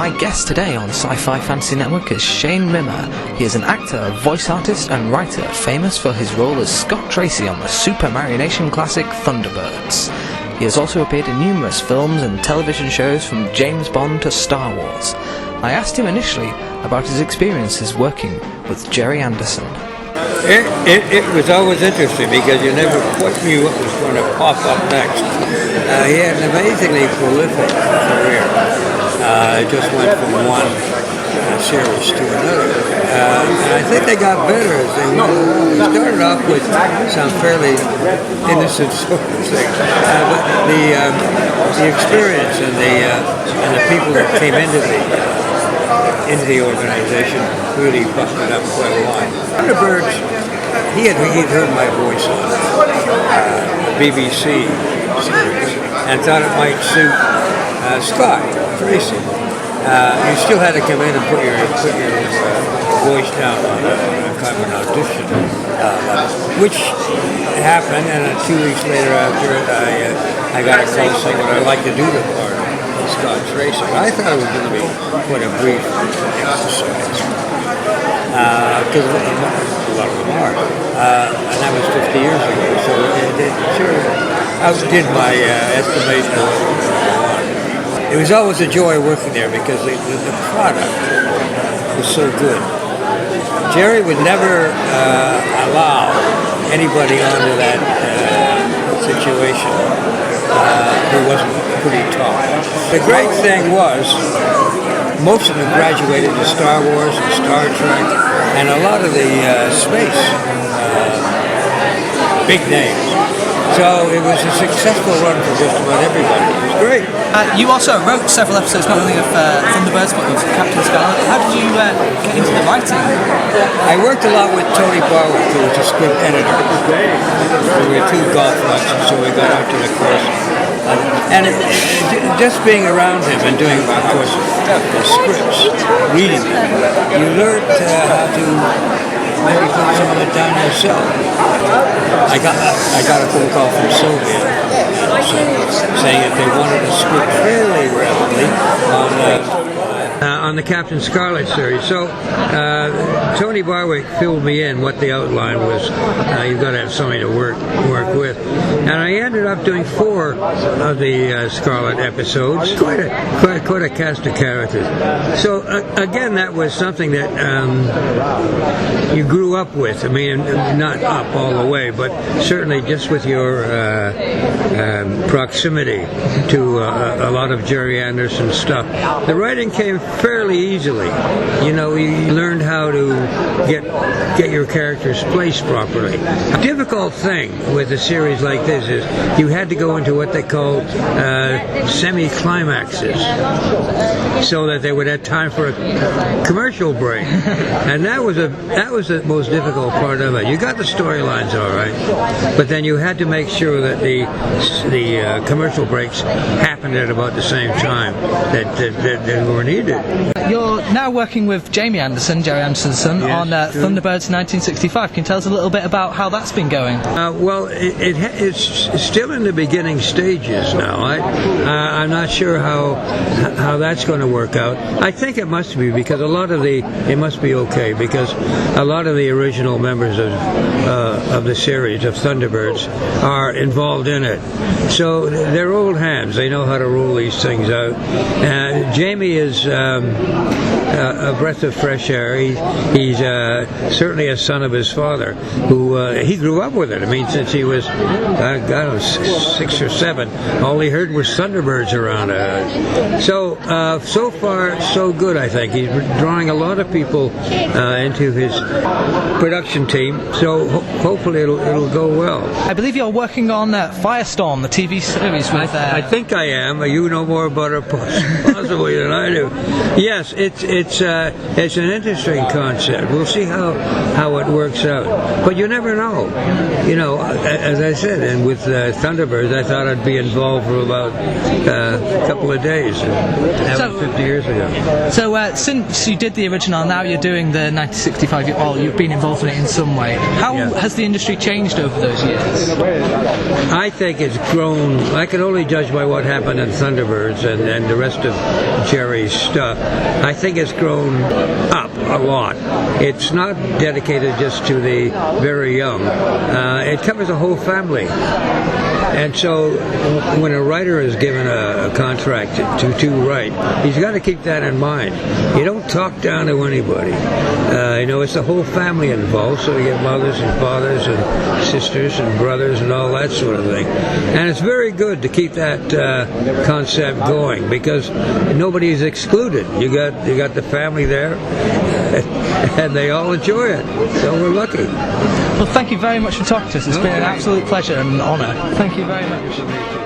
My guest today on Sci-Fi Fantasy Network is Shane Rimmer. He is an actor, voice artist and writer famous for his role as Scott Tracy on the Super Marionation classic Thunderbirds. He has also appeared in numerous films and television shows from James Bond to Star Wars. I asked him initially about his experiences working with Gerry Anderson. It was always interesting because you never quite knew what was going to pop up next. He had an amazingly prolific career. It just went from one series to another. And I think they got better as they went along. We started off with some fairly innocent sort of things. But the experience and the people that came into the organization really bucked it up quite a lot. Thunderbirds, he'd heard my voice on the BBC series and thought it might suit Scott Tracy. You still had to come in and put your voice down on a kind of an audition, which happened, and 2 weeks later after it, I got a call saying that I'd like to do the part of Scott Tracy. I thought it was going to be quite a brief exercise, because a lot of them are, and that was 50 years ago, so it sure outdid my estimation of what was going on. It was always a joy working there because the product was so good. Jerry would never allow anybody onto that situation who wasn't pretty tall. The great thing was most of them graduated to Star Wars and Star Trek, and a lot of the space big names. So it was a successful run for just about everybody. It was great. You also wrote several episodes, not only of Thunderbirds, but of Captain Scarlet. How did you get into the writing? I worked a lot with Tony Barwick, who was a script editor. We were two golf nuts, so we got out to the course. And just being around him and doing, of course, the scripts, reading them, you learned how to maybe put some of it down yourself. I got a phone call from Sylvia saying that they wanted a script fairly rapidly on the Captain Scarlet series. So Tony Barwick filled me in what the outline was. You've got to have somebody to work with, and I ended up doing 4 of the Scarlet episodes. Quite a cast of characters. So again, that was something that you grew up with. I mean, not up all the way, but certainly just with your proximity to a lot of Gerry Anderson stuff. The writing came fairly easily. You know, you learned how to get your characters placed properly. A difficult thing with a series like this is you had to go into what they called semi-climaxes, so that they would have time for a commercial break, and that was the most difficult part of it. You got the storylines all right, but then you had to make sure that the commercial breaks happened at about the same time that were needed. You're now working with Gerry Anderson, Yes, on Thunderbirds 1965. Can you tell us a little bit about how that's been going? Well, it's still in the beginning stages now. I'm not sure how that's going to work out. I think it must be because it must be okay because a lot of the original members of the series of Thunderbirds are involved in it. So they're old hands. They know how to roll these things out. Jamie is a breath of fresh air. He's certainly a son of his father, who he grew up with it. I mean, since he was, I don't know, 6 or 7, all he heard was Thunderbirds around. So far, so good, I think. He's drawing a lot of people into his production team, so hopefully it'll go well. I believe you're working on Firestorm, the TV series with... I think I am. You know more about it possibly than I do. Yes, it's an interesting concept. We'll see how it works out. But you never know. You know, as I said, and with Thunderbirds, I thought I'd be involved for about a couple of days. That was 50 years ago. So since you did the original, now you're doing the 1965. Well, you've been involved in it in some way. How has the industry changed over those years? I think it's grown. I can only judge by what happened in Thunderbirds and the rest of Gerry's stuff. I think it's grown up a lot. It's not dedicated just to the very young. It covers a whole family. And so when a writer is given a contract to write, he's got to keep that in mind. You don't talk down to anybody. It's the whole family involved, so you get mothers and fathers and sisters and brothers and all that sort of thing. And it's very good to keep that concept going, because nobody's excluded. You got the family there, and they all enjoy it. So we're lucky. Well, thank you very much for talking to us. It's been an absolute pleasure and an honour. Thank you very much.